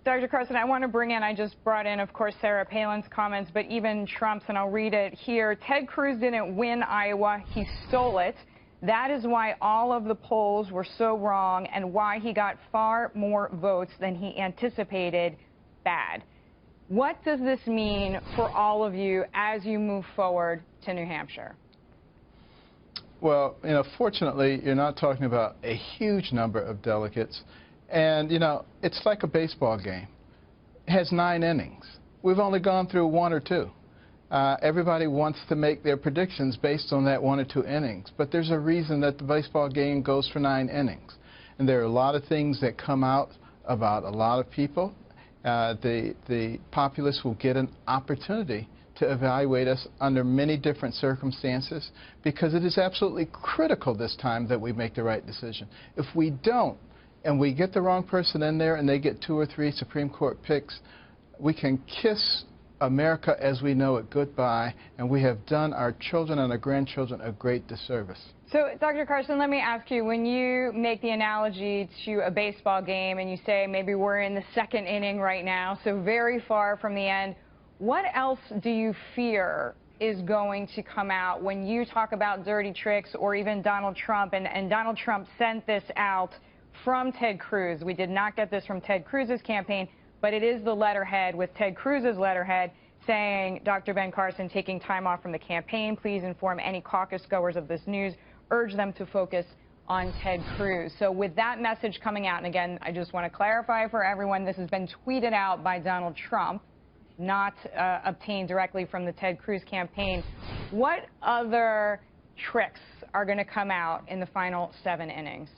Dr. Carson, I want to bring in, I just brought in, of course, Sarah Palin's comments, but even Trump's, and I'll read it here. Ted Cruz didn't win Iowa, he stole it. That is why all of the polls were so wrong and why he got far more votes than he anticipated. Bad. What does this mean for all of you as you move forward to New Hampshire? Well, fortunately, you're not talking about a huge number of delegates. And, it's like a baseball game. It has 9 innings. We've only gone through 1 or 2. Everybody wants to make their predictions based on that 1 or 2 innings. But there's a reason that the baseball game goes for 9 innings. And there are a lot of things that come out about a lot of people. The populace will get an opportunity to evaluate us under many different circumstances, because it is absolutely critical this time that we make the right decision. If we don't, and we get the wrong person in there and they get 2 or 3 Supreme Court picks, we can kiss America as we know it goodbye, and we have done our children and our grandchildren a great disservice. So, Dr. Carson, let me ask you, when you make the analogy to a baseball game and you say maybe we're in the 2nd inning right now, so very far from the end, what else do you fear is going to come out when you talk about dirty tricks, or even Donald Trump? And Donald Trump sent this out from Ted Cruz. We did not get this from Ted Cruz's campaign, but it is the letterhead with Ted Cruz's letterhead saying, Dr. Ben Carson taking time off from the campaign. Please inform any caucus goers of this news. Urge them to focus on Ted Cruz. So with that message coming out, and again, I just want to clarify for everyone, this has been tweeted out by Donald Trump, not obtained directly from the Ted Cruz campaign. What other tricks are going to come out in the final 7 innings?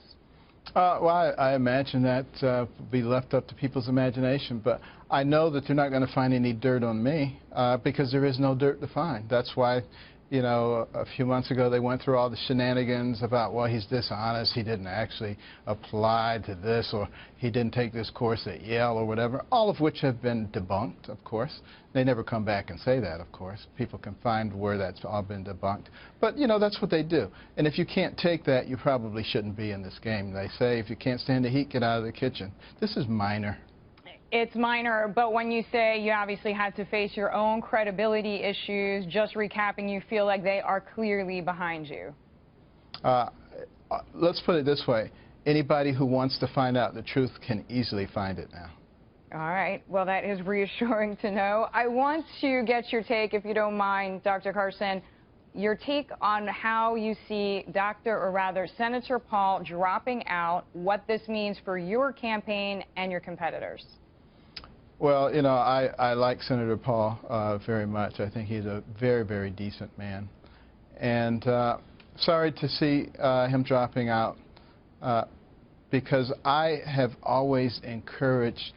Well, I imagine that will be left up to people's imagination, but I know that they're not going to find any dirt on me because there is no dirt to find. That's why, a few months ago they went through all the shenanigans about, well, he's dishonest, he didn't actually apply to this, or he didn't take this course at Yale or whatever, all of which have been debunked, of course. They never come back and say that, of course. People can find where that's all been debunked. But, that's what they do. And if you can't take that, you probably shouldn't be in this game. They say if you can't stand the heat, get out of the kitchen. This is minor. It's minor, but when you say you obviously had to face your own credibility issues, just recapping, you feel like they are clearly behind you. Let's put it this way. Anybody who wants to find out the truth can easily find it now. All right. Well, that is reassuring to know. I want to get your take, if you don't mind, Dr. Carson, your take on how you see Senator Paul dropping out, what this means for your campaign and your competitors. Well, I like Senator Paul very much. I think he's a very, very decent man. And sorry to see him dropping out because I have always encouraged,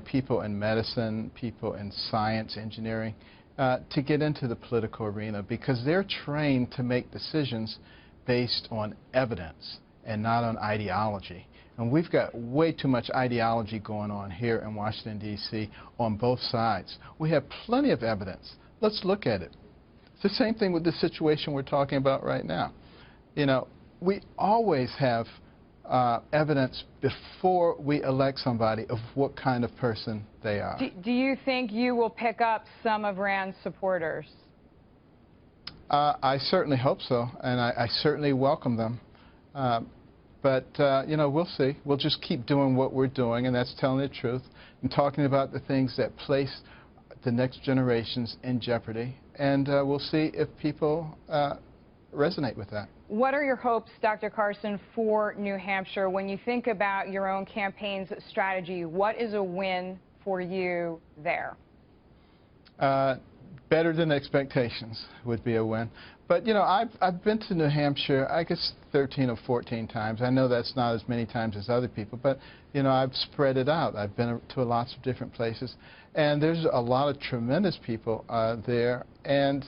people in medicine, people in science, engineering, to get into the political arena because they're trained to make decisions based on evidence and not on ideology. And we've got way too much ideology going on here in Washington, D.C. on both sides. We have plenty of evidence. Let's look at it. It's the same thing with the situation we're talking about right now. We always have evidence before we elect somebody of what kind of person they are. Do you think you will pick up some of Rand's supporters? I certainly hope so, and I certainly welcome them. But, we'll see. We'll just keep doing what we're doing, and that's telling the truth and talking about the things that place the next generations in jeopardy. And we'll see if people resonate with that. What are your hopes, Dr. Carson, for New Hampshire? When you think about your own campaign's strategy, what is a win for you there? Better than expectations would be a win. But, I've been to New Hampshire, I guess, 13 or 14 times. I know that's not as many times as other people, but, I've spread it out. I've been to lots of different places. And there's a lot of tremendous people there. And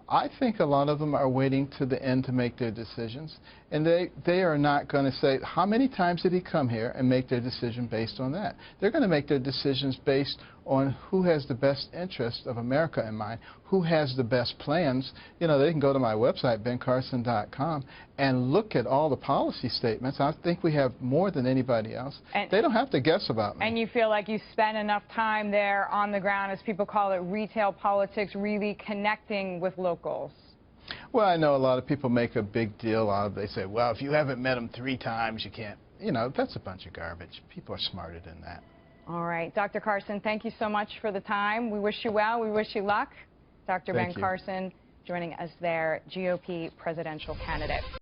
I think a lot of them are waiting to the end to make their decisions. And they are not going to say, how many times did he come here, and make their decision based on that. They're going to make their decisions based on who has the best interest of America in mind, who has the best plans. You know, they can go to my website, bencarson.com, and look at all the policy statements. I think we have more than anybody else. And they don't have to guess about me. And you feel like you spend enough time there on the ground, as people call it, retail politics, really connecting with locals? Well, I know a lot of people make a big deal out of it. They say, well, if you haven't met them 3 times, you can't. You know, that's a bunch of garbage. People are smarter than that. All right. Dr. Carson, thank you so much for the time. We wish you well. We wish you luck. Dr. Ben Carson joining us there, GOP presidential candidate.